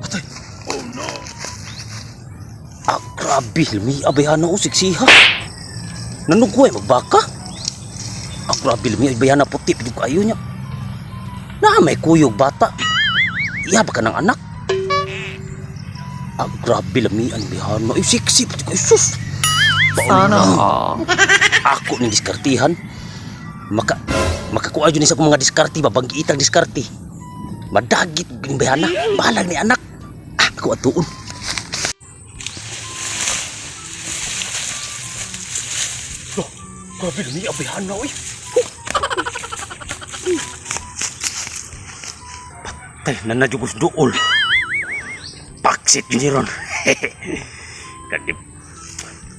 Patay. Oh no. Grabe, lumi abayana o siksiha. Nanugway magbaka. Grabe, lumi abayana puti pinig kayo niya. Na may kuyog bata. Iya ba ka ng anak? Grabe, lumi abayana. Ay, siksi pati kayo sus. Sana. Ako ni diskartihan. Makakuha dyan sa mga diskarti, babanggi itang diskarti. Madagit binibahana, balag ni anak. Ako atuon. Loh, grabe ni abihana oy. Patay na najugos dool. Paksit yun ron. Kadip.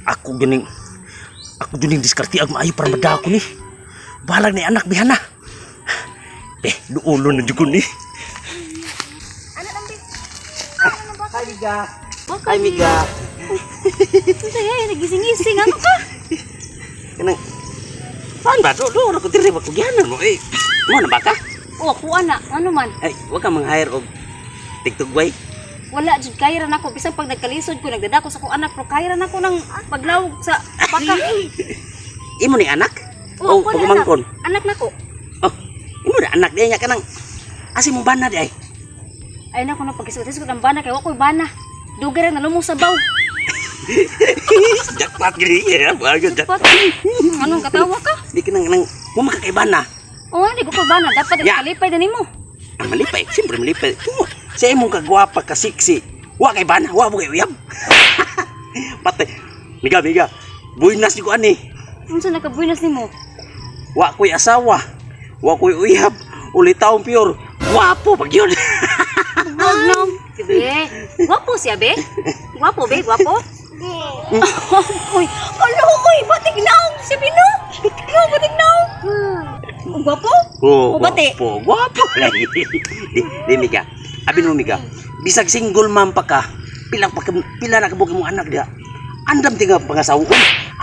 Ako gining diskarti ag maayo para madako ni. Balag ni anak bihana. Duulo na jugon ni. Ano nang Hi Miga. Hi Miga. Saya nagising-gising ano ka? Kanang saan ba? Do ako diri ba kugianan mo mo na ba ka? O ako ana, ano man? Ay, wag ka mang-hire og tigtugway. Wala jud kairan ako bisan pag nagkalisod ko nagdadako sa akong anak pero kairan ako ng paglawog sa baka. Imo ni anak? O pagumangkon. Anak nako. Oh, imo na anak diya kanang asi mo bana di ay. Ay nako na pagkisutis ko ng bana kay wa ko'y bana. Dugay na lumong sabaw. Jackpot gini ya, bagus jackpot. Anong katawa ka? Di kanang mo makakaibana. O hindi ko ko'y bana dapat Ya. kalipay din nimo. Malipay, siyempre malipay. Sa imong kagwapa ka siksi. Wa kay bana, wa mo kay uyab. Patay. Miga. Buinas ni ko ani. Unsa nakabuinas nimo? Wa ko'y asawa. Wa ko'y uyab. Uli taong pure. Guwapo pag yun. Wag no. Be, guwapo siya be? Guwapo be, guwapo? Uy, uy, batik na si Pino. Yo, batik na. Guwapo? O bati? Guwapo. Di Miga. Abin mo Miga. Bisag single mom pa ka. Pila na kabuk mo anak dia. Andam tiga pangasawon.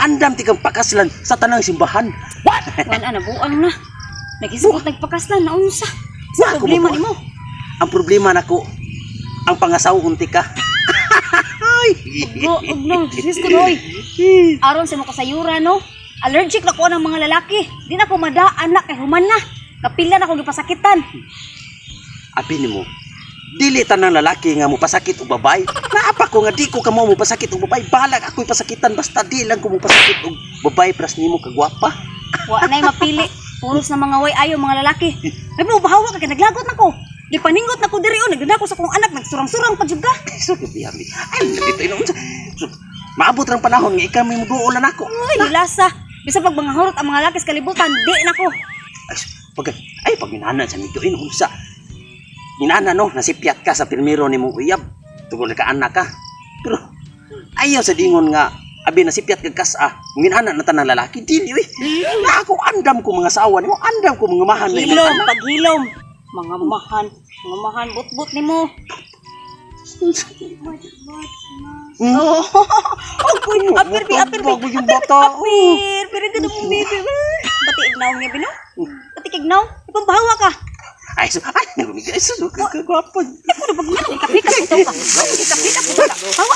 Andam tiga pakaslan sa tanang simbahan. What? Wan ana buang na. Nagisuot nagpakaslan na unsa. Sa Ako problema mo- nimo. Ang problema nako ang pangasawon ti ka. Ug no, sis ko doy. Aron sa mo kasayura no. Allergic na ko ng mga lalaki. Di na ko madaan na kay human na. Kapila na ko gipasakitan. Abi nimo. Dili tanang lalaki nga mo pasakit og babay. Naapa ko nga di ko kamo mo pasakit og babay. Balag ako'y pasakitan basta di lang ko mo pasakit og babay pras nimo kagwapa. Wa nay mapili. Puros na mga way ayo mga lalaki. Ay mo bahawa ka kay naglagot nako. Di paningot nako diri o nagdako sa kong anak nagsurang-surang pa jud ka. So bibi. Ay dito ino. Maabot rang panahon nga ikaw may muduol na nako. Uy, lasa. Bisa pag mga hurot ang mga lalaki sa kalibutan, di nako. Pag minana sa nito ino unsa. Minana no nasipyat ka sa pirmiro nimong uyab. Tungod ka anak ka. Pero ayaw sa dingon nga abi nasipyat ka kas minana na tanang lalaki dili oy. Na ako andam ko mga sawa nimo, andam ko mga mahan na imong Hilom, anak. paghilom. Mga mahan, but-but nimo. Oh, apir. Bago yung bata. Pero ganda mong baby. Bati ignaw niya, Bino? Bati ignaw? Ipambahawa ka. Ay, nagumigay sa kagwapo. Ako na pag ikapikas ito ka. Ikapikas ito ka. Hawa.